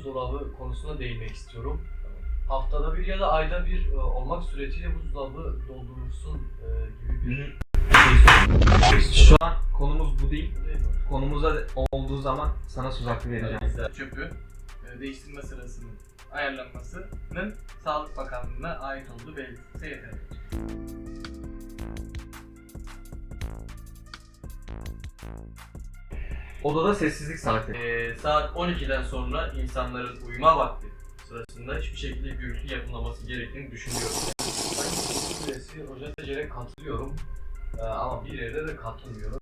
buzdolabı konusuna değinmek istiyorum. Haftada bir ya da ayda bir olmak suretiyle buzdolabı doldurulsun gibi bir şey Şu an konumuz bu değil. değil mi? Konumuza olduğu zaman sana söz hakkı vereceğim. Çöpü değiştirme sırasının ayarlanmasının Sağlık Bakanlığı'na ait olduğu belirtilse yeterli. Odada sessizlik saati. Saat 12'den sonra insanların uyuma vakti sırasında hiçbir şekilde gürültü yapılmaması gerektiğini düşünüyorum. Ben süresi Hoca Tecer'e katılıyorum ama bir yerde de katılmıyorum.